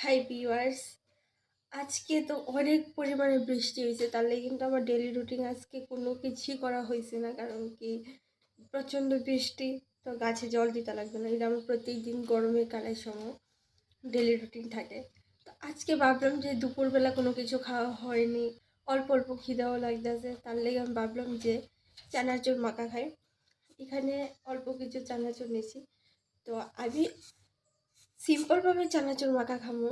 Hi viewers, আজকে তো অনেক পরিমাণে বৃষ্টি হয়েছে, তাহলে কিন্তু আমার ডেলি রুটিন আজকে কোনো কিছুই করা হয়েছে না। কারণ কি, প্রচণ্ড বৃষ্টি, তো গাছে জল দিতে লাগবে না। এটা আমার প্রত্যেকদিন গরমের কালের সময় ডেলি রুটিন থাকে। তো আজকে ভাবলাম যে দুপুরবেলা কোনো কিছু খাওয়া হয়নি, অল্প অল্প খিদাও লাগতেছে, তার লেগে আমি ভাবলাম যে চানাচুর মাখা খাই। এখানে অল্প কিছু চানাচুর নিয়েছি। তো আমি সিম্পলভাবে চানাচুর মাখা খাবো।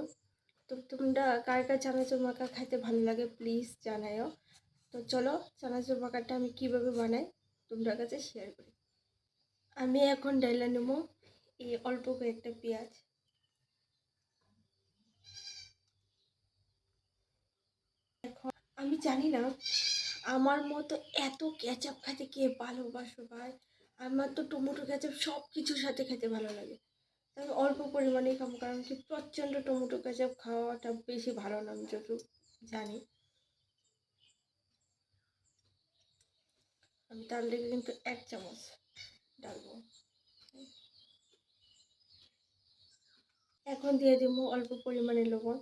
তো তোমরা কার কার চানাচুর মাখা খাইতে ভালো লাগে প্লিজ জানাও। তো চলো, চানাচুর মাখাটা আমি কিভাবে বানাই তোমরা কাছে শেয়ার করি। আমি এখন ডাইলা নেবো এই অল্প কয়েকটা পেঁয়াজ। এখন আমি জানি না আমার মতো এত কেচাপ খেতে কে ভালোবাসো ভাই। আমার তো টমেটো কেচাপ সব কিছুর সাথে খেতে ভালো লাগে। আমি অল্প পরিমাণেই খাবো, কারণ কি প্রচণ্ড টমেটো কেচাপ খাওয়াটা বেশি ভালো না, আমি যতটুকু জানি। আমি তার লেগে কিন্তু 1 চামচ ডালবো। এখন দিয়ে দেব অল্প পরিমাণে লবণ।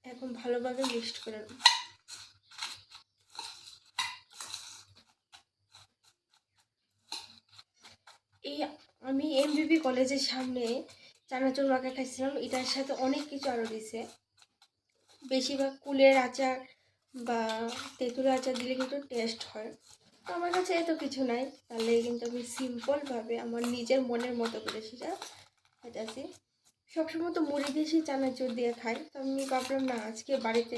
এখন ভালোভাবে মিক্সড করে নেব। এই আমি এমবিবি কলেজের সামনে চানাচুর মাখা খাইছিলাম, এটার সাথে অনেক কিছু আরও দিছে। বেশিরভাগ কুলের আচার বা তেঁতুলের আচার দিলে কিন্তু টেস্ট হয়। তো আমার কাছে এত কিছু নাই, তাহলে কিন্তু আমি সিম্পলভাবে আমার নিজের মনের মতো করে সেটা খাইতেছি। সবসময় তো মুড়ি দিয়ে সেই চানাচুর দিয়ে খাই, তো আমি ভাবলাম না আজকে বাড়িতে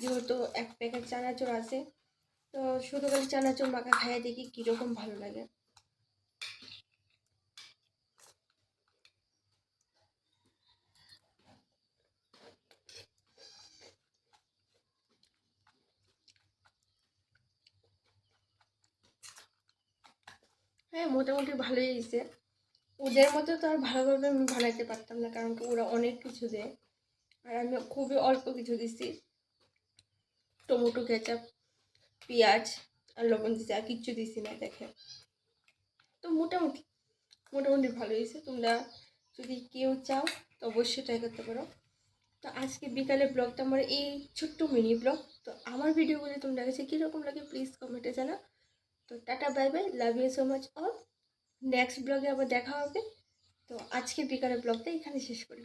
যেহেতু 1 প্যাকেট চানাচুর আছে, তো শুধু খালি চানাচুর মাখা খাইয়ে দেখি কীরকম ভালো লাগে। হ্যাঁ, মোটামুটি ভালোই হয়েছে। ওদের মতো তো আর ভালোভাবে আমি বানাইতে পারতাম না, কারণ কি ওরা অনেক কিছু দেয় আর আমি খুবই অল্প কিছু দিছি। টমেটো কেচাপ, পেঁয়াজ আর লবণ দিছি, আর কিচ্ছু দিছি না দেখে। তো মোটামুটি মোটামুটি ভালো হয়েছে। তোমরা যদি কেউ চাও তো অবশ্যই ট্রাই করতে পারো। তো আজকে বিকালে ব্লগটা আমার এই ছোট্ট মিনি ব্লগ। তো আমার ভিডিওগুলি তোমরা কাছে কীরকম লাগে প্লিজ কমেন্টে জানাও। তো tata, bye bye, love you so much all. Next ব্লগে আবার দেখা হবে। তো আজকে বিকালের ব্লগটা এখানে শেষ করি।